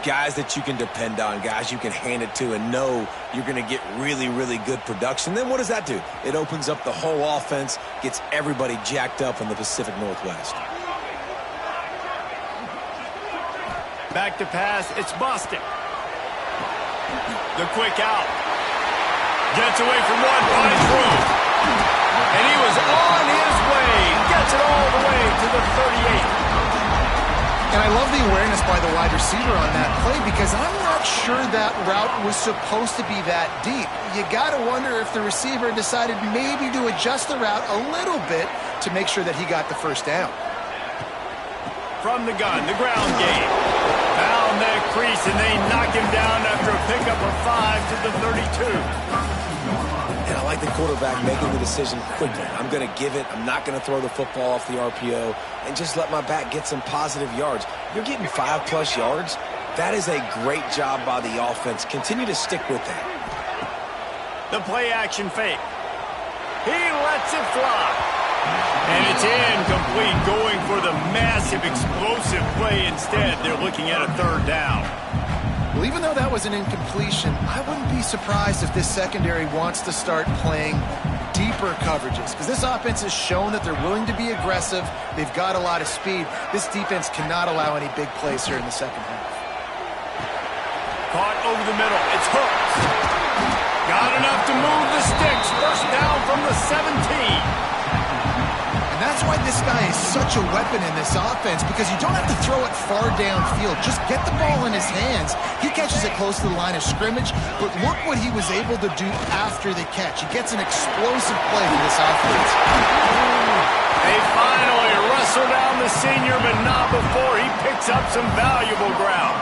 Just guys that you can depend on, guys you can hand it to and know you're going to get really, really good production. Then what does that do? It opens up the whole offense, gets everybody jacked up in the Pacific Northwest. Back to pass, it's Bostic. The quick out. Gets away from one, finds room. And he was on his way. Gets it all the way to the 38. And I love the awareness by the wide receiver on that play because I'm not sure that route was supposed to be that deep. You got to wonder if the receiver decided maybe to adjust the route a little bit to make sure that he got the first down. From the gun, the ground game. Found that crease, and they knock him down after a pickup of 5 to the 32. And I like the quarterback making the decision quickly. I'm going to give it. I'm not going to throw the football off the RPO and just let my back get some positive yards. You're getting 5+ yards. That is a great job by the offense. Continue to stick with that. The play action fake. He lets it fly. And it's incomplete, going for the massive explosive play instead. They're looking at a third down. Well, even though that was an incompletion, I wouldn't be surprised if this secondary wants to start playing deeper coverages because this offense has shown that they're willing to be aggressive. They've got a lot of speed. This defense cannot allow any big plays here in the second half. Caught over the middle. It's Hooks. Got enough to move the sticks. First down from the 17. That's why this guy is such a weapon in this offense because you don't have to throw it far downfield. Just get the ball in his hands. He catches it close to the line of scrimmage, but look what he was able to do after the catch. He gets an explosive play for this offense. They finally wrestle down the senior, but not before he picks up some valuable ground.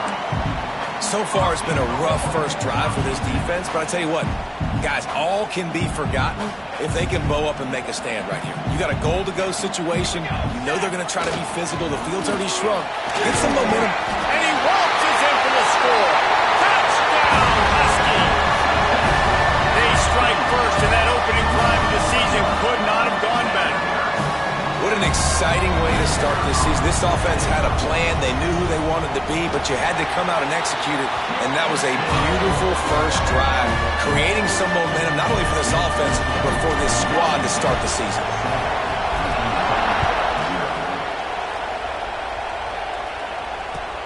So far, it's been a rough first drive for this defense, but I tell you what, guys, all can be forgotten if they can bow up and make a stand right here. You got a goal-to-go situation. You know they're going to try to be physical. The field's already shrunk. Get some momentum. And he waltzes in for the score. Touchdown, Husky. They strike first, and that opening drive of the season could not have gone better. What an exciting way to start this season. This offense had a plan. They knew who they wanted to be, but you had to come out and execute it, and that was a beautiful first drive, creating some momentum, not only for this offense, but for this squad to start the season.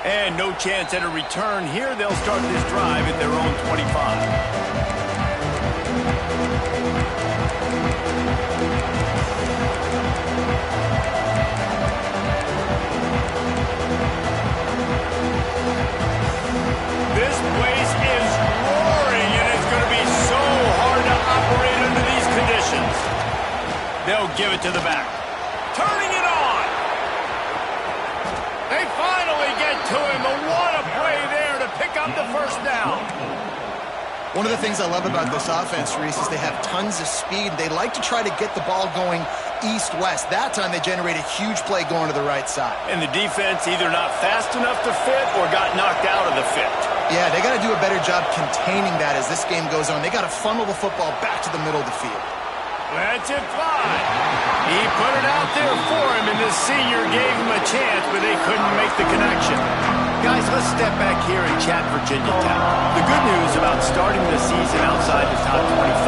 And no chance at a return here. They'll start this drive at their own 25. This place is roaring, and it's going to be so hard to operate under these conditions. They'll give it to the back. Turning it on. They finally get to him, but what a play there to pick up the first down. One of the things I love about this offense, Reese, is they have tons of speed. They like to try to get the ball going east-west. That time they generate a huge play going to the right side. And the defense either not fast enough to fit or got knocked out of the fit. Yeah, they got to do a better job containing that as this game goes on. They got to funnel the football back to the middle of the field. Let's it fly. He put it out there for him, and the senior gave him a chance, but they couldn't make the connection. Guys, let's step back here and chat Virginia Tech. The good news about starting the season outside the top 25,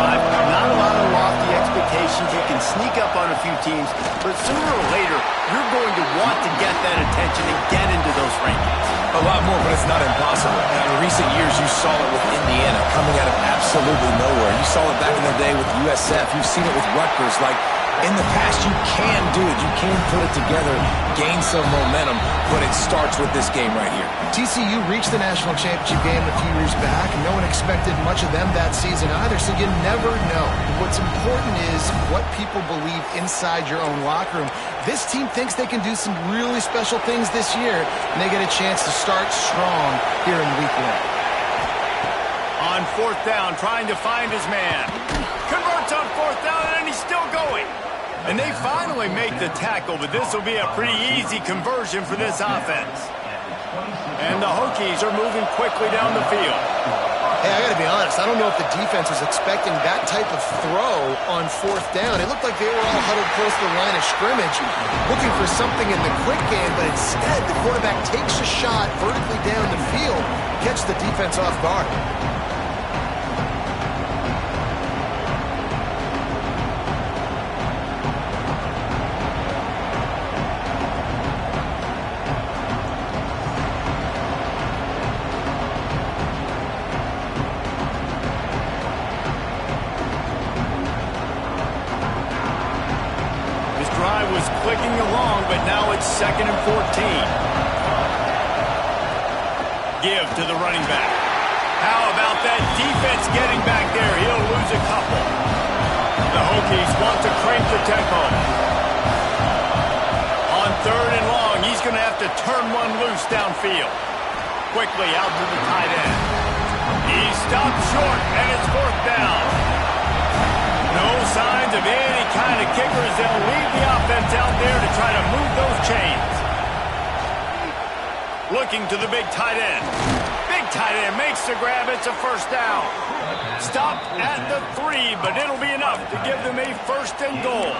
not a lot of lofty expectations. You can sneak up on a few teams, but sooner or later, you're going to want to get that attention and get into those rankings. A lot more, but it's not impossible. And in recent years, you saw it with Indiana coming out of absolutely nowhere. You saw it back in the day with USF. You've seen it with Rutgers. Like, in the past, you can do it. You can put it together, gain some momentum, but it starts with this game right here. TCU reached the national championship game a few years back. No one expected much of them that season either, so you never know. What's important is what people believe inside your own locker room. This team thinks they can do some really special things this year, and they get a chance to start strong here in week 1. On fourth down, trying to find his man. Converts on fourth down, and he's still going. And they finally make the tackle, but this will be a pretty easy conversion for this offense. And the Hokies are moving quickly down the field. Hey, I got to be honest. I don't know if the defense was expecting that type of throw on fourth down. It looked like they were all huddled close to the line of scrimmage, looking for something in the quick game, but instead the quarterback takes a shot vertically down the field catch the defense off guard. Clicking along, but now it's 2nd and 14. Give to the running back. How about that defense getting back there? He'll lose a couple. The Hokies want to crank the tempo. On 3rd and long, he's going to have to turn one loose downfield. Quickly out to the tight end. He stopped short, and it's 4th down. No signs of any kind of kickers. They'll leave the offense out there to try to move those chains. Looking to the big tight end. Big tight end makes the grab. It's a 1st down. Stopped at the 3, but it'll be enough to give them a 1st and goal.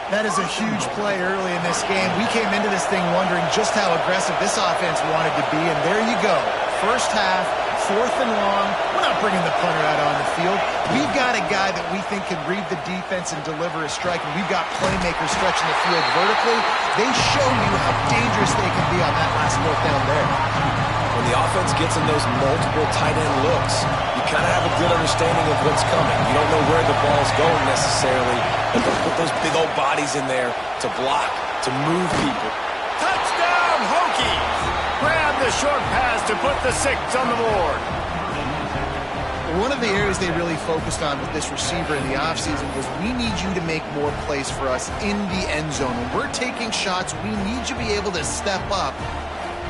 That is a huge play early in this game. We came into this thing wondering just how aggressive this offense wanted to be, and there you go. 1st half, 4th and long. We're not bringing the punter out on the field. We've got a guy that we think can read the defense and deliver a strike, and we've got playmakers stretching the field vertically. They show you how dangerous they can be on that last 4th down there. When the offense gets in those multiple tight end looks, you kind of have a good understanding of what's coming. You don't know where the ball's going necessarily, but they'll put those big old bodies in there to block, to move people. Touchdown, Hokies! Grab the short pass to put the 6 on the board. One of the areas they really focused on with this receiver in the offseason was we need you to make more plays for us in the end zone. When we're taking shots, we need you to be able to step up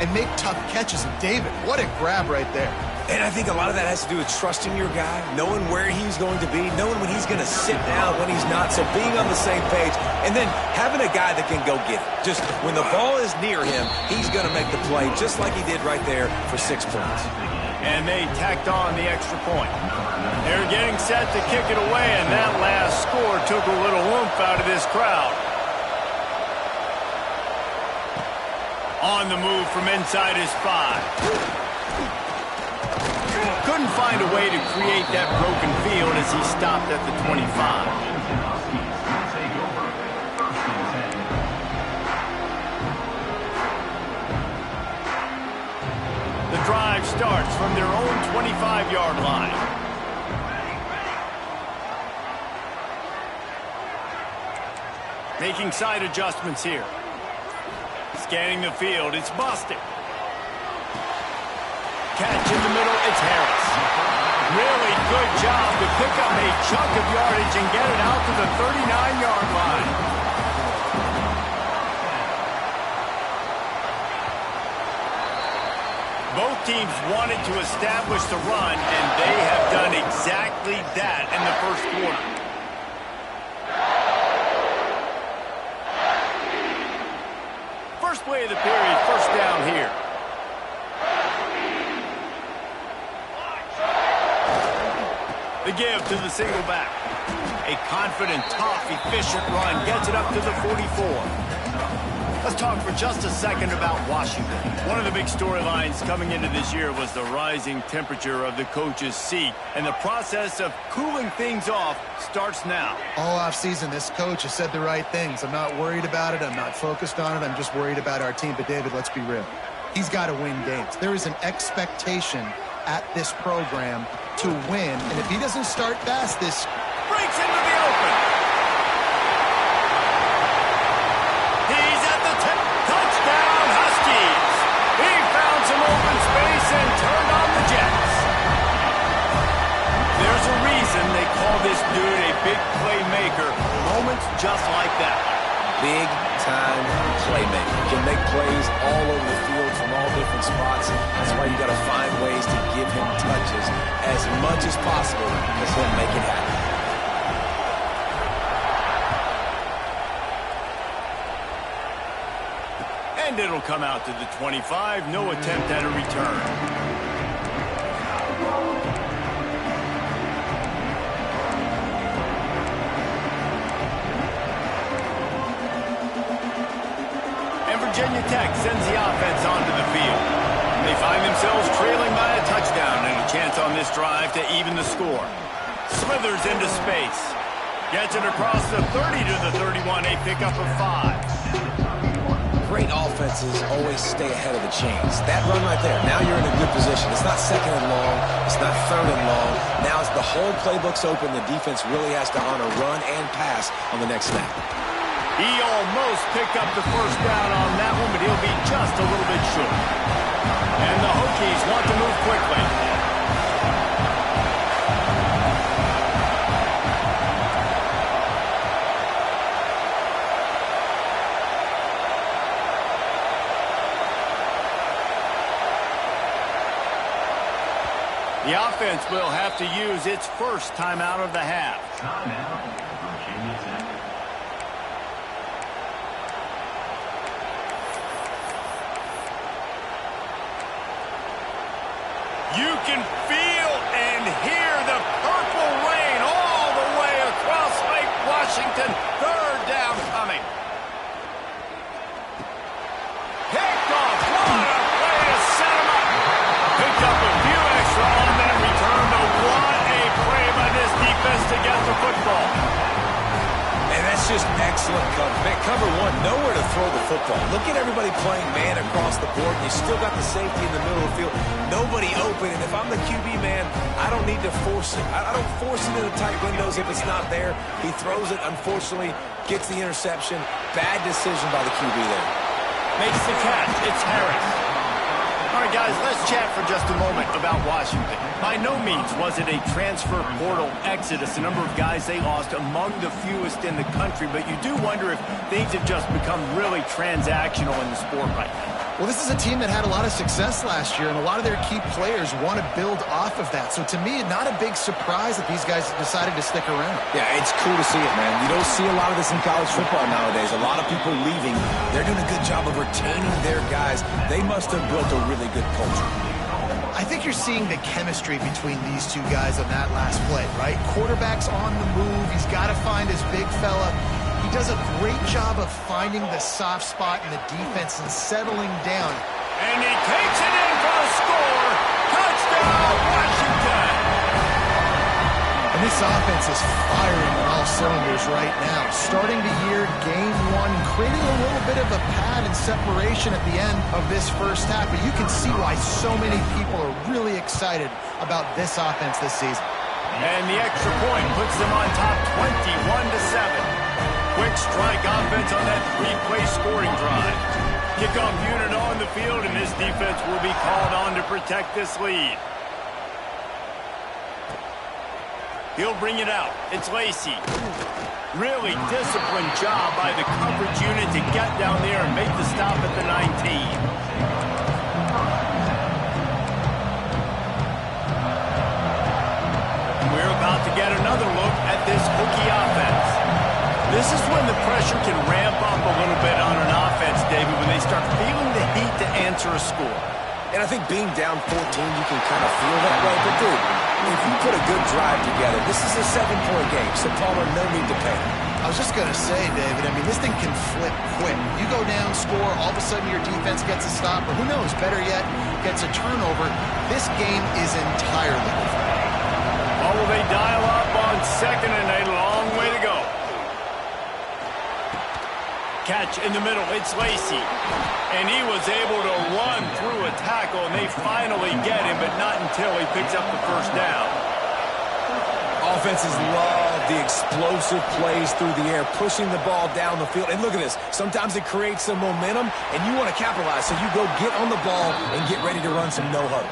and make tough catches. And David, what a grab right there. And I think a lot of that has to do with trusting your guy, knowing where he's going to be, knowing when he's going to sit down, when he's not, so being on the same page, and then having a guy that can go get it. Just when the ball is near him, he's going to make the play, just like he did right there for 6 points. And they tacked on the extra point. They're getting set to kick it away, and that last score took a little oomph out of this crowd. On the move from inside his 5. Couldn't find a way to create that broken field as he stopped at the 25. The drive starts from their own 25-yard line. Making side adjustments here. Scanning the field, it's Bostic. Catch in the middle, it's Harris. Really good job to pick up a chunk of yardage and get it out to the 39-yard line. Both teams wanted to establish the run, and they have done exactly that in the 1st quarter. First play of the period, 1st down here. The give to the single back. A confident, tough, efficient run gets it up to the 44. Let's talk for just a second about Washington. One of the big storylines coming into this year was the rising temperature of the coach's seat, and the process of cooling things off starts now. All offseason, this coach has said the right things. I'm not worried about it. I'm not focused on it. I'm just worried about our team. But, David, let's be real. He's got to win games. There is an expectation at this program to win, and if he doesn't start fast, this breaks into the open. He's at the touchdown, Huskies. He found some open space and turned on the Jets. There's a reason they call this dude a big playmaker. Moments just like that. Big-time playmaker. Can make plays all over the field from all different spots. And that's why you got to find ways to give him touches as much as possible because he'll make it happen. And it'll come out to the 25. No attempt at a return. Virginia Tech sends the offense onto the field. They find themselves trailing by a touchdown and a chance on this drive to even the score. Slithers into space. Gets it across the 30 to the 31, a pickup of 5. Great offenses always stay ahead of the chains. That run right there, now you're in a good position. It's not second and long. It's not third and long. Now it's the whole playbook's open. The defense really has to honor run and pass on the next snap. He almost picked up the first down on that one, but he'll be just a little bit short. And the Hokies want to move quickly. The offense will have to use its first timeout of the half. You can feel and hear the purple rain all the way across Lake Washington. Third down coming. Picked off. What a way to set him up. Picked up a few extra on that return, but what a play by this defense to get the football. And that's just excellent cover. Man, cover one, nowhere to throw the football. Look at everybody playing man across the board. You still got the safety in the middle of the field. Nobody open. And if I'm the QB man, I don't need to force it. I don't force it into tight windows if it's not there. He throws it, unfortunately, gets the interception. Bad decision by the QB there. Makes the catch. It's Harris. All right, guys, let's chat for just a moment about Washington. By no means was it a transfer portal exodus, the number of guys they lost among the fewest in the country, but you do wonder if things have just become really transactional in the sport right now. Well, this is a team that had a lot of success last year, and a lot of their key players want to build off of that. So to me, not a big surprise that these guys decided to stick around. Yeah, it's cool to see it, man. You don't see a lot of this in college football nowadays. A lot of people leaving. They're doing a good job of retaining their guys. They must have built a really good culture. I think you're seeing the chemistry between these two guys on that last play, right? Quarterback's on the move. He's got to find his big fella. He does a great job of finding the soft spot in the defense and settling down. And he takes it in for a score. Touchdown, Washington! And this offense is firing on all cylinders right now. Starting the year, game one, creating a little bit of a pad and separation at the end of this first half. But you can see why so many people are really excited about this offense this season. And the extra point puts them on top 21-7. Quick strike offense on that three-play scoring drive. Kickoff unit on the field, and this defense will be called on to protect this lead. He'll bring it out. It's Lacy. Really disciplined job by the coverage unit to get down there and make the stop at the 19. We're about to get another look at this Hokie offense. This is when the pressure can ramp up a little bit on an offense, David, when they start feeling the heat to answer a score. And I think being down 14, you can kind of feel that way. But, dude, if you put a good drive together, this is a 7-point game, so Palmer, no need to panic. I was just going to say, David, I mean, this thing can flip quick. You go down, score, all of a sudden your defense gets a stop, or who knows, better yet, gets a turnover. This game is entirely different. Oh, will they dial up on second and a long way to go. Catch in the middle, it's Lacy. And he was able to run through a tackle, and they finally get him, but not until he picks up the first down. Offenses love the explosive plays through the air, pushing the ball down the field. And look at this. Sometimes it creates some momentum, and you want to capitalize. So you go get on the ball and get ready to run some no-huddle.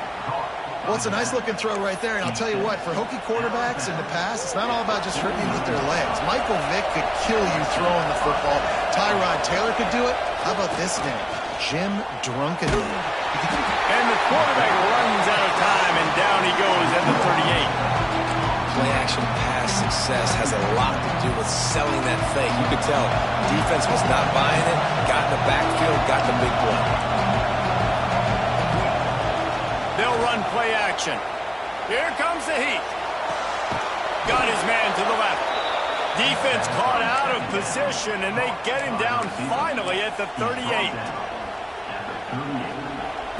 Well, it's a nice-looking throw right there, and I'll tell you what, for Hokie quarterbacks in the past, it's not all about just hurting you with their legs. Michael Vick could kill you throwing the football. Tyrod Taylor could do it. How about this name? Jim Drunkenmiller. And the quarterback runs out of time, and down he goes at the 38. Play-action pass success has a lot to do with selling that fake. You could tell defense was not buying it, got in the backfield, got the big play. They'll run play action. Here comes the heat. Got his man to the left. Defense caught out of position, and they get him down finally at the 38.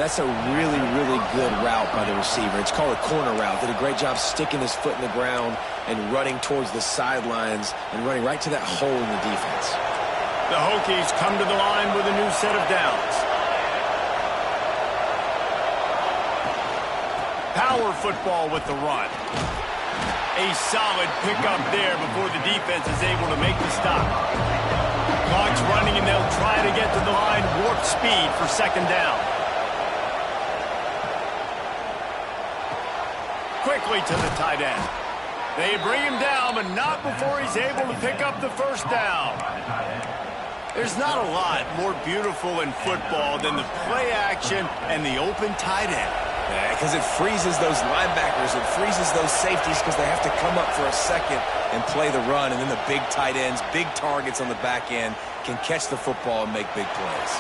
That's a really, really good route by the receiver. It's called a corner route. Did a great job sticking his foot in the ground and running towards the sidelines and running right to that hole in the defense. The Hokies come to the line with a new set of downs. Power football with the run. A solid pickup there before the defense is able to make the stop. Clock's running, and they'll try to get to the line warp speed for second down. Quickly to the tight end. They bring him down, but not before he's able to pick up the first down. There's not a lot more beautiful in football than the play action and the open tight end. Yeah, because it freezes those linebackers. It freezes those safeties because they have to come up for a second and play the run. And then the big tight ends, big targets on the back end can catch the football and make big plays.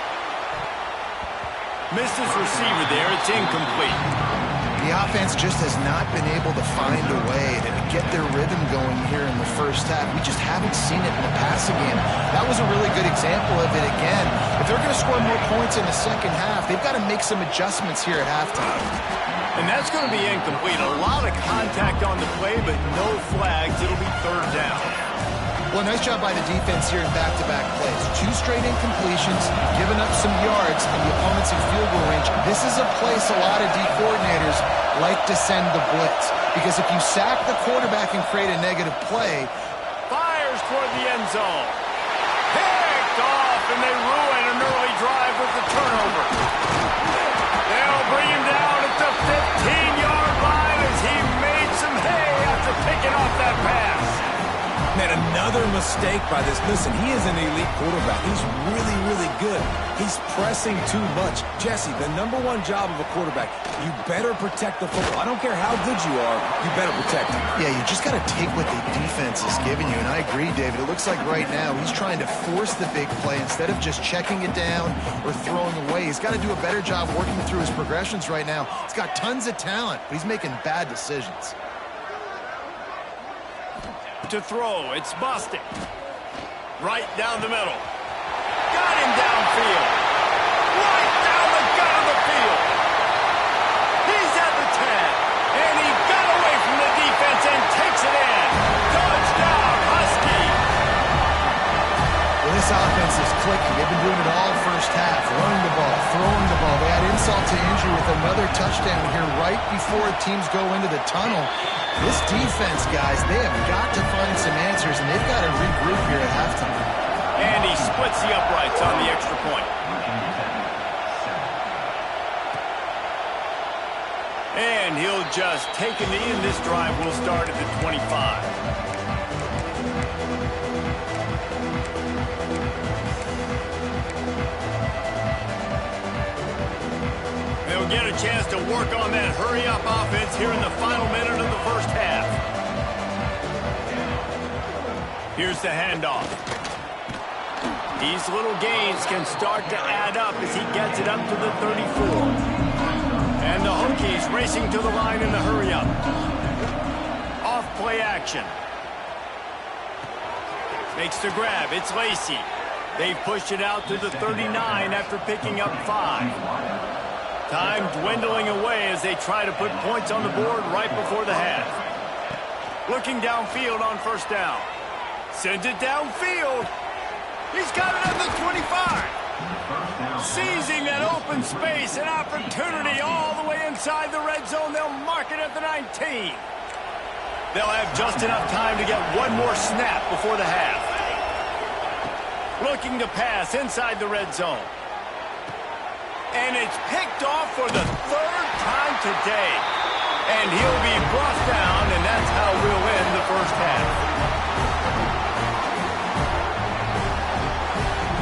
Missed his receiver there. It's incomplete. The offense just has not been able to find a way to get their rhythm going here in the first half. We just haven't seen it in the passing game. That was a really good example of it again. If they're going to score more points in the second half, they've got to make some adjustments here at halftime. And that's going to be incomplete. A lot of contact on the play, but no flags. It'll be third down. Well, nice job by the defense here in back-to-back plays. 2 straight incompletions, giving up some yards, and the opponent's in field goal range. This is a place a lot of D coordinators like to send the blitz. Because if you sack the quarterback and create a negative play, fires toward the end zone. Picked off, and they ruin an early drive with the turnover. They'll bring him down at the 15-yard line as he made some hay after picking off that pass. Man, another mistake by this. Listen, he is an elite quarterback. He's really, really good. He's pressing too much. Jesse, the #1 job of a quarterback, you better protect the football. I don't care how good you are, you better protect it. yeah, you just got to take what the defense is giving you. And I agree, David. It looks like right now he's trying to force the big play instead of just checking it down or throwing away. He's got to do a better job working through his progressions right now. He's got tons of talent, but he's making bad decisions. To throw, it's Bostic. Right down the middle. Got him downfield. Right down the gut of the field. He's at the 10. And he got away from the defense and takes it in. Touchdown, Husky. Well, this offense is clicking. They've been doing it all first half. Running the ball, throwing the ball. They had insult to injury with another touchdown here right before teams go into the tunnel. This defense, guys, they have got to find some answers, and they've got to regroup here at halftime. And he splits the uprights on the extra point. And he'll just take a knee, and this drive will start at the 25. They'll get a chance to work on that hurry-up offense here in the final minute of the first half. Here's the handoff. These little gains can start to add up as he gets it up to the 34. And the Hokies racing to the line in the hurry-up. Off play action. Makes the grab. It's Lacy. They've pushed it out to the 39 after picking up 5. Time dwindling away as they try to put points on the board right before the half. Looking downfield on first down. Sends it downfield. He's got it at the 25. Seizing that open space, an opportunity all the way inside the red zone. They'll mark it at the 19. They'll have just enough time to get one more snap before the half. Looking to pass inside the red zone. And it's picked off for the 3rd time today. And he'll be brought down, and that's how we'll end the first half.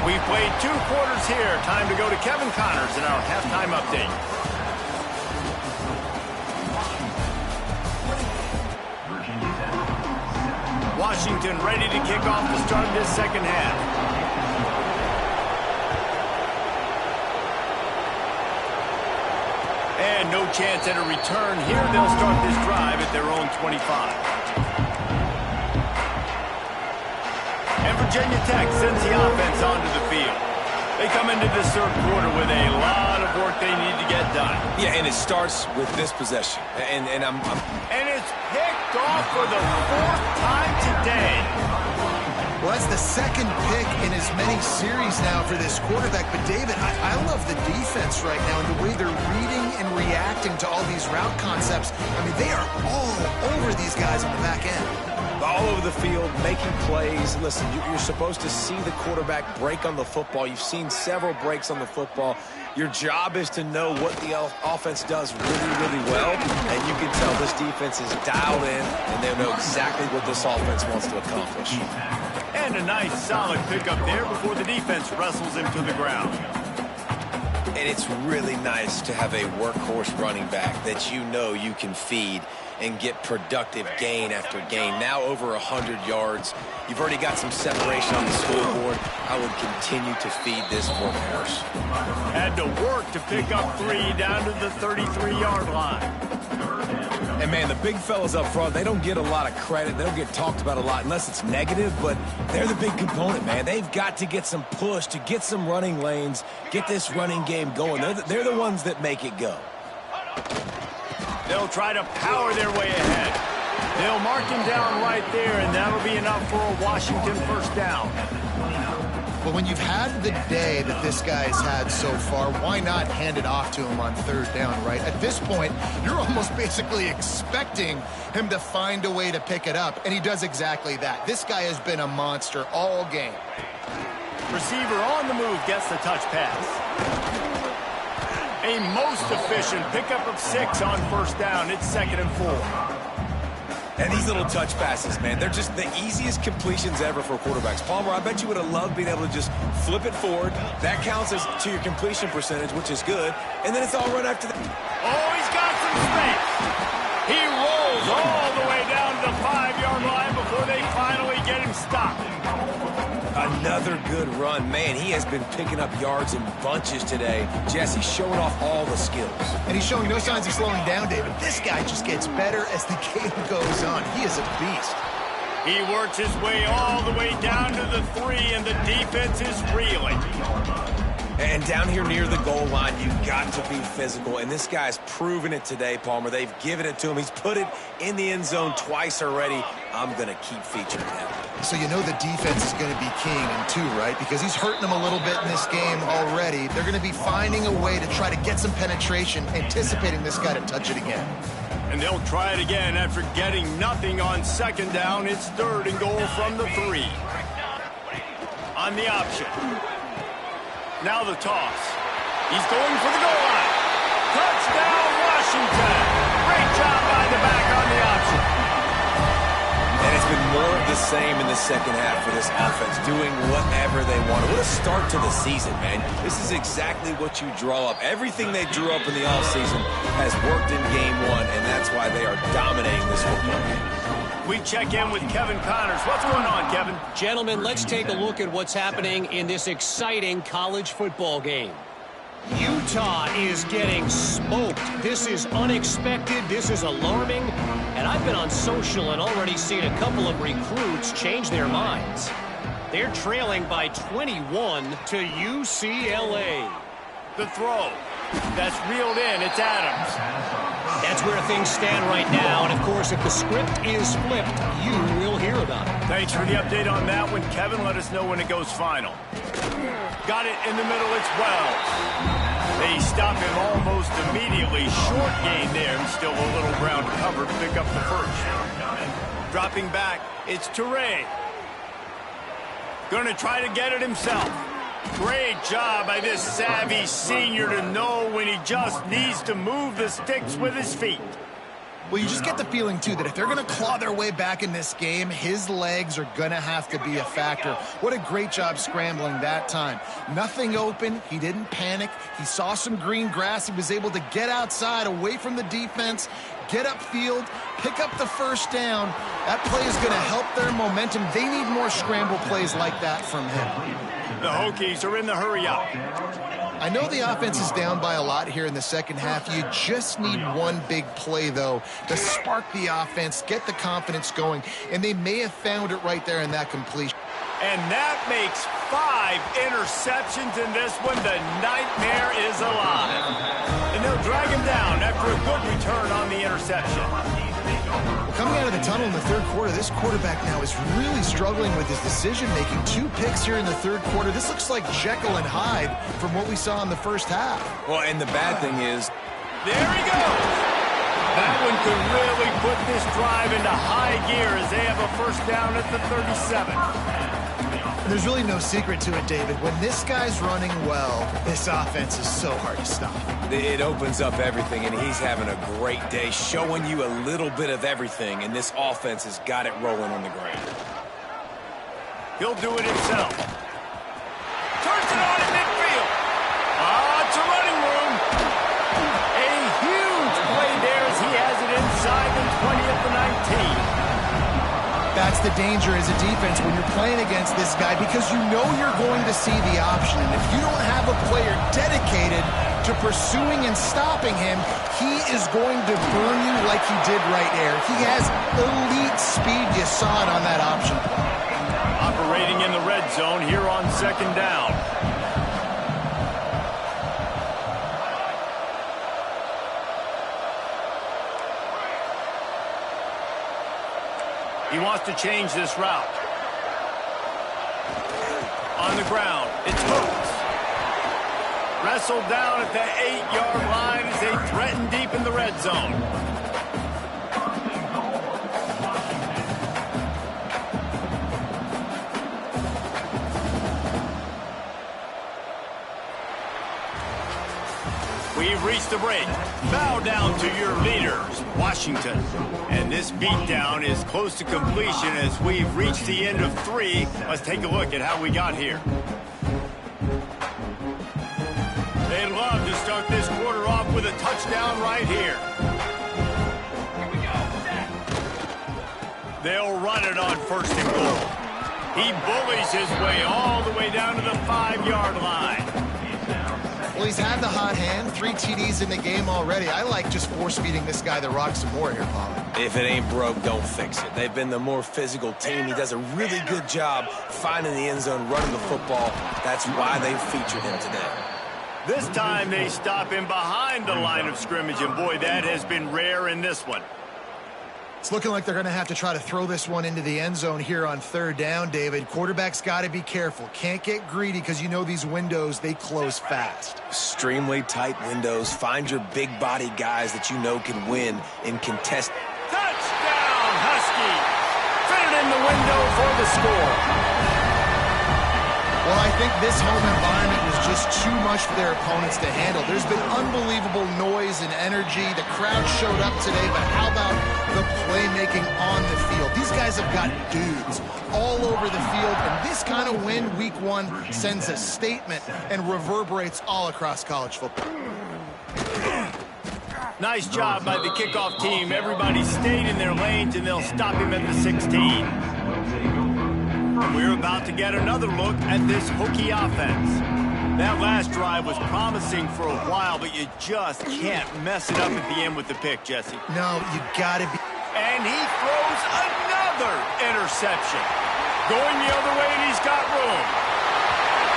We've played 2 quarters here. Time to go to Kevin Connors in our halftime update. Washington ready to kick off the start of this second half. And no chance at a return here. They'll start this drive at their own 25. And Virginia Tech sends the offense onto the field. They come into this third quarter with a lot of work they need to get done. Yeah, and it starts with this possession. And it's picked off for the fourth time today. Well, that's the second pick in as many series now for this quarterback. But, David, I love the defense right now and the way they're reading and reacting to all these route concepts. I mean, they are all over these guys on the back end. all over the field, making plays. Listen, you're supposed to see the quarterback break on the football. You've seen several breaks on the football. Your job is to know what the offense does really, really well, and you can tell this defense is dialed in, and they know exactly what this offense wants to accomplish. And a nice, solid pickup there before the defense wrestles him to the ground. And it's really nice to have a workhorse running back that you know you can feed and get productive gain after gain. Now over 100 yards. You've already got some separation on the scoreboard. I would continue to feed this workhorse. Had to work to pick up 3 down to the 33-yard line. And, man, the big fellas up front, they don't get a lot of credit. They don't get talked about a lot unless it's negative, but they're the big component, man. They've got to get some push to get some running lanes, get this running game going. They're the ones that make it go. They'll try to power their way ahead. They'll mark him down right there, and that'll be enough for a Washington first down. But when you've had the day that this guy's had so far, why not hand it off to him on third down, right? At this point, you're almost basically expecting him to find a way to pick it up, and he does exactly that. This guy has been a monster all game. Receiver on the move gets the touch pass. A most efficient pickup of 6 on first down. It's 2nd and 4. And these little touch passes, man, they're just the easiest completions ever for quarterbacks. Palmer, I bet you would have loved being able to just flip it forward. That counts as to your completion percentage, which is good. And then it's all run after that. Oh, he's got some space. He rolls all the way down to the 5-yard line before they finally get him stopped. Another good run. Man, he has been picking up yards in bunches today. Jesse showing off all the skills. And he's showing no signs of slowing down, David. This guy just gets better as the game goes on. He is a beast. He works his way all the way down to the 3, and the defense is reeling. And down here near the goal line, you've got to be physical. And this guy's proven it today, Palmer. They've given it to him. He's put it in the end zone twice already. I'm going to keep featuring him. So you know the defense is going to be keying him too, right? Because he's hurting them a little bit in this game already. They're going to be finding a way to try to get some penetration, anticipating this guy to touch it again. And they'll try it again after getting nothing on 2nd down. It's 3rd and goal from the 3. On the option. Now the toss. He's going for the goal line. Touchdown, Washington. Great job by the back on the option. And it's been more of the same in the second half for this offense, doing whatever they want. What a start to the season, man. This is exactly what you draw up. Everything they drew up in the offseason has worked in game 1, and that's why they are dominating this football game. We check in with Kevin Connors. What's going on, Kevin? Gentlemen, let's take a look at what's happening in this exciting college football game. Utah is getting smoked. This is unexpected. This is alarming. And I've been on social and already seen a couple of recruits change their minds. They're trailing by 21 to UCLA. The throw. That's reeled in. It's Adams. That's where things stand right now. And, of course, if the script is flipped, you will hear about it. Thanks for the update on that one, Kevin. Let us know when it goes final. Got it in the middle. It's Wells. They stop him almost immediately. Short gain there, and still a little ground to cover to pick up the first. Dropping back, it's Toure. Going to try to get it himself. Great job by this savvy senior to know when he just needs to move the sticks with his feet. Well, you just get the feeling, too, that if they're going to claw their way back in this game, his legs are going to have to be a factor. What a great job scrambling that time. Nothing open. He didn't panic. He saw some green grass. He was able to get outside, away from the defense, get upfield, pick up the first down. That play is going to help their momentum. They need more scramble plays like that from him. The Hokies are in the hurry-up. I know the offense is down by a lot here in the second half. You just need one big play, though, to spark the offense, get the confidence going, and they may have found it right there in that completion. And that makes 5 interceptions in this one. The nightmare is alive. And they'll drag him down after a good return on the interception. Coming out of the tunnel in the third quarter, this quarterback now is really struggling with his decision-making. 2 picks here in the third quarter. This looks like Jekyll and Hyde from what we saw in the first half. Well, and the bad thing is, there he goes. That one could really put this drive into high gear as they have a first down at the 37. And there's really no secret to it, David. When this guy's running well, this offense is so hard to stop. it opens up everything, and he's having a great day, showing you a little bit of everything, and this offense has got it rolling on the ground. He'll do it himself. Turns it on in midfield. It's a running room. A huge play there as he has it inside the 20 at the 19. That's the danger as a defense when you're playing against this guy, because you know you're going to see the option. And if you don't have a player dedicated to pursuing and stopping him, he is going to burn you like he did right there. He has elite speed. You saw it on that option play. Operating in the red zone here on second down. He wants to change this route. On the ground, it's Hooks. Wrestled down at the 8-yard line as they threaten deep in the red zone. We've reached the break. Bow down to your leaders, Washington. And this beatdown is close to completion as we've reached the end of 3. Let's take a look at how we got here. They'd love to start this quarter off with a touchdown right here. They'll run it on first and goal. He bullies his way all the way down to the 5-yard line. Well, he's had the hot hand, 3 TDs in the game already. I like just force-feeding this guy the rock some more here, Paul. If it ain't broke, don't fix it. They've been the more physical team. He does a really good job finding the end zone, running the football. That's why they featured him today. This time they stop him behind the line of scrimmage, and boy, that has been rare in this one. It's looking like they're going to have to try to throw this one into the end zone here on third down, David. Quarterback's got to be careful. Can't get greedy because you know these windows, they close fast. Extremely tight windows. Find your big body guys that you know can win and contest. Touchdown, Husky! Fit it in the window for the score. Well, I think this home environment was just too much for their opponents to handle. There's been unbelievable noise and energy. The crowd showed up today, but how about the playmaking on the field? These guys have got dudes all over the field, and this kind of win week 1 sends a statement and reverberates all across college football. Nice job by the kickoff team. Everybody stayed in their lanes, and they'll stop him at the 16. We're about to get another look at this Hokie offense. That last drive was promising for a while, but you just can't mess it up at the end with the pick, Jesse. No, you got to be. And he throws another interception. Going the other way, and he's got room.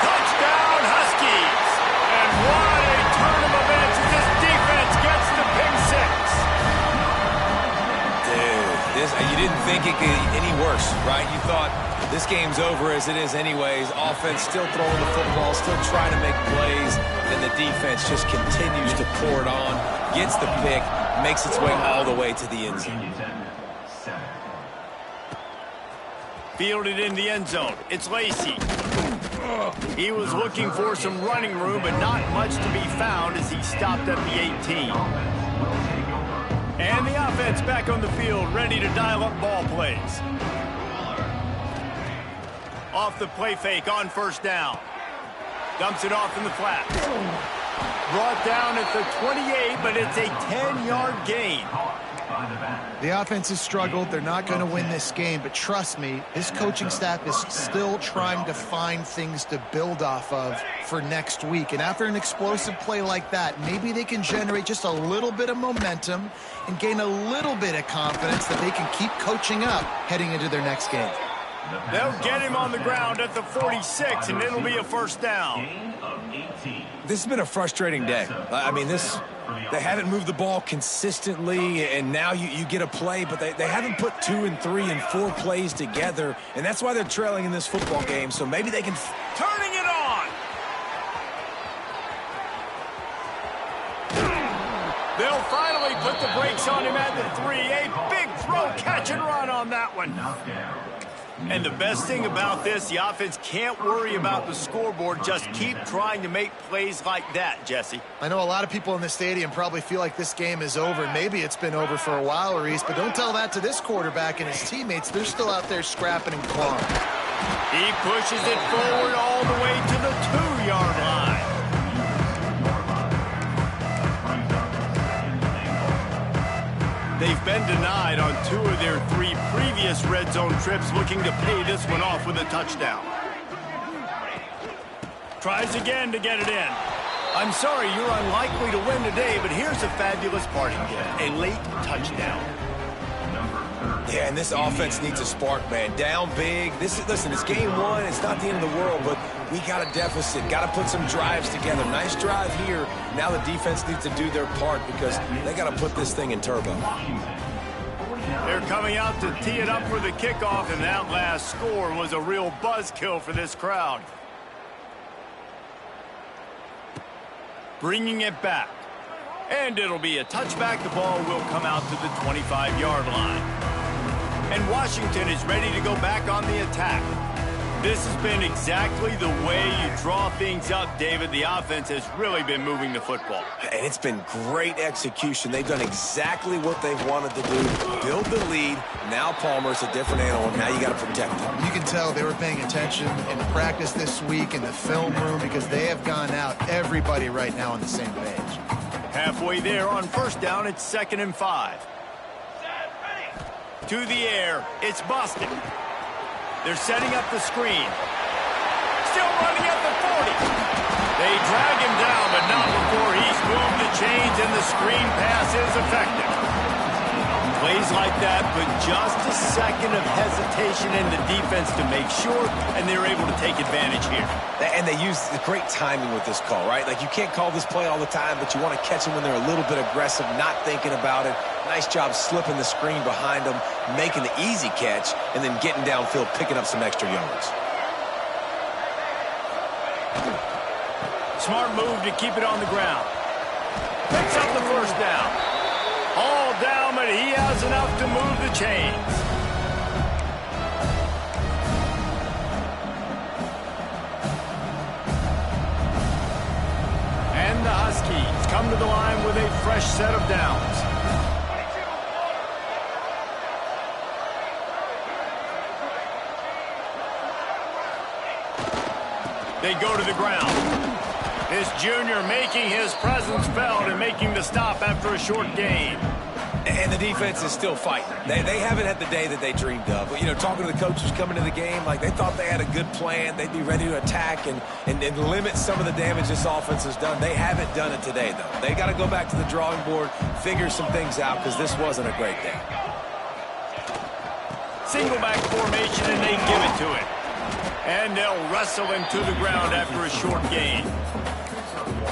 Touchdown, Huskies. And what a turn of events as this defense gets the pick 6. Dude, you didn't think it could get any worse, right? You thought this game's over as it is anyways. Offense still throwing the football, still trying to make plays, and the defense just continues to pour it on, gets the pick, makes its way all the way to the end zone. Fielded in the end zone. It's Lacey. He was looking for some running room, but not much to be found as he stopped at the 18. And the offense back on the field, ready to dial up ball plays. Off the play fake on first down. Dumps it off in the flat. Brought down at the 28, but it's a 10-yard gain. The offense has struggled. They're not going to win this game, but trust me, this coaching staff is still trying to find things to build off of for next week. And after an explosive play like that, maybe they can generate just a little bit of momentum and gain a little bit of confidence that they can keep coaching up heading into their next game. They'll get him on the ground at the 46, and it'll be a first down. This has been a frustrating day. I mean, they haven't moved the ball consistently, and now you get a play, but they haven't put 2 and 3 and 4 plays together, and that's why they're trailing in this football game, so maybe they can... Turning it on! They'll finally put the brakes on him at the 3. A big throw, catch and run on that one. And the best thing about this, the offense can't worry about the scoreboard. Just keep trying to make plays like that, Jesse. I know a lot of people in the stadium probably feel like this game is over. Maybe it's been over for a while, Reese, but don't tell that to this quarterback and his teammates. They're still out there scrapping and clawing. He pushes it forward all the way to the 2-yard line. They've been denied on 2 of their 3 previous red zone trips, looking to pay this one off with a touchdown. Tries again to get it in. I'm sorry, you're unlikely to win today, but here's a fabulous parting gift, a late touchdown. Yeah, and this offense needs a spark, man. Down big. Listen, it's game 1. It's not the end of the world, but we got a deficit. Got to put some drives together. Nice drive here. Now the defense needs to do their part because they got to put this thing in turbo. They're coming out to tee it up for the kickoff, and that last score was a real buzzkill for this crowd. Bringing it back. And it'll be a touchback. The ball will come out to the 25-yard line. And Washington is ready to go back on the attack. This has been exactly the way you draw things up, David. The offense has really been moving the football. And it's been great execution. They've done exactly what they've wanted to do. Build the lead. Now Palmer's a different animal. Now you got to protect him. You can tell they were paying attention in practice this week in the film room because they have gone out, everybody right now on the same page. Halfway there on first down, it's 2nd and 5. To the air, it's Boston. They're setting up the screen. Still running at the 40. They drag him down, but not before he's moved the chains, and the screen pass is effective. Plays like that, but just a second of hesitation in the defense to make sure, and they're able to take advantage here. And they use the great timing with this call, right? Like, you can't call this play all the time, but you want to catch them when they're a little bit aggressive, not thinking about it. Nice job slipping the screen behind them, making the easy catch, and then getting downfield, picking up some extra yards. Smart move to keep it on the ground. Picks up the first down. All down, but he has enough to move the chains. And the Huskies come to the line with a fresh set of downs. They go to the ground. This junior making his presence felt and making the stop after a short gain. And the defense is still fighting. They haven't had the day that they dreamed of. But, you know, talking to the coaches coming to the game, like, they thought they had a good plan. They'd be ready to attack and limit some of the damage this offense has done. They haven't done it today, though. They got to go back to the drawing board, figure some things out, because this wasn't a great day. Single back formation, and they give it to him. And they'll wrestle him to the ground after a short gain.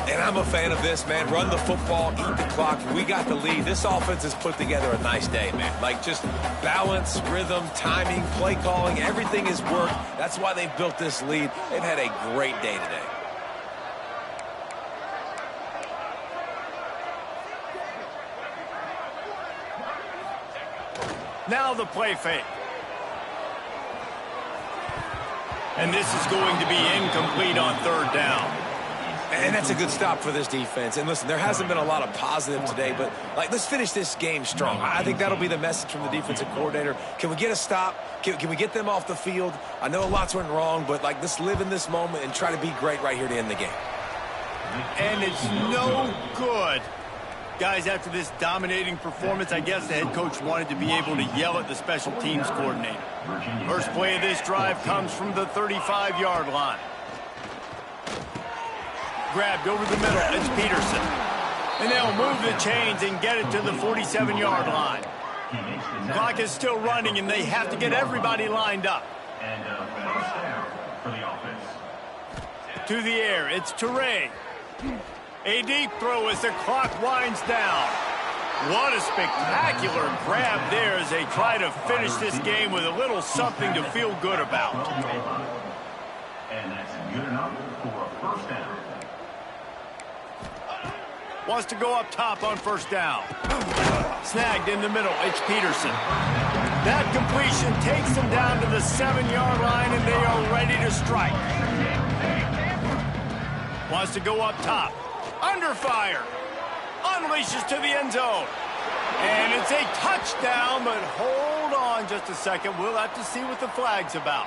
And I'm a fan of this, man. Run the football, eat the clock. We got the lead. This offense has put together a nice day, man. Like, just balance, rhythm, timing, play calling, everything has worked. That's why they've built this lead. They've had a great day today. Now the play fake. And this is going to be incomplete on 3rd down. And that's a good stop for this defense. And listen, there hasn't been a lot of positive today, but, like, let's finish this game strong. I think that'll be the message from the defensive coordinator. Can we get a stop? Can we get them off the field? I know lots went wrong, but, like, let's live in this moment and try to be great right here to end the game. And it's no good. Guys, after this dominating performance, I guess the head coach wanted to be able to yell at the special teams coordinator. First play of this drive comes from the 35-yard line. Grabbed over the middle, it's Peterson. And they'll move the chains and get it to the 47-yard line. Clock is still running, and they have to get everybody lined up. And first down for the offense. To the air, it's Toure. A deep throw as the clock winds down. What a spectacular grab there as they try to finish this game with a little something to feel good about. And that's good enough for a first down. Wants to go up top on first down. Snagged in the middle, it's Peterson. That completion takes them down to the 7-yard line, and they are ready to strike. Wants to go up top. Under fire. Unleashes to the end zone. And it's a touchdown, but hold on just a second. We'll have to see what the flag's about.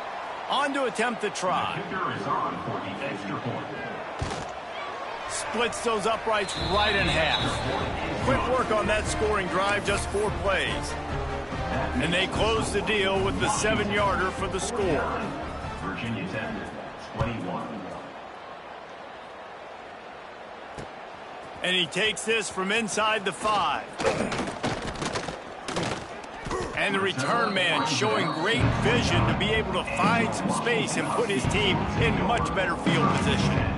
On to attempt the try. The kicker is on for the extra point. Splits those uprights right in half. Quick work on that scoring drive, just 4 plays. And they close the deal with the 7-yarder for the score. Virginia Tech, 21. And he takes this from inside the 5. And the return man showing great vision to be able to find some space and put his team in much better field position.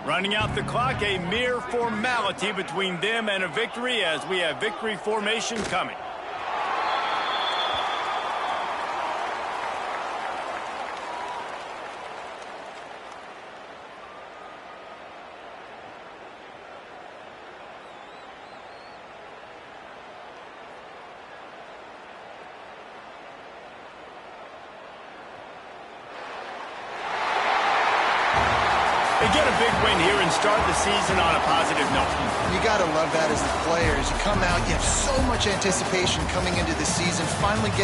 Running out the clock, a mere formality between them and a victory as we have victory formation coming. They get a big win here and start the season on a positive note. You got to love that as the players. You come out, you have so much anticipation coming into the season, finally get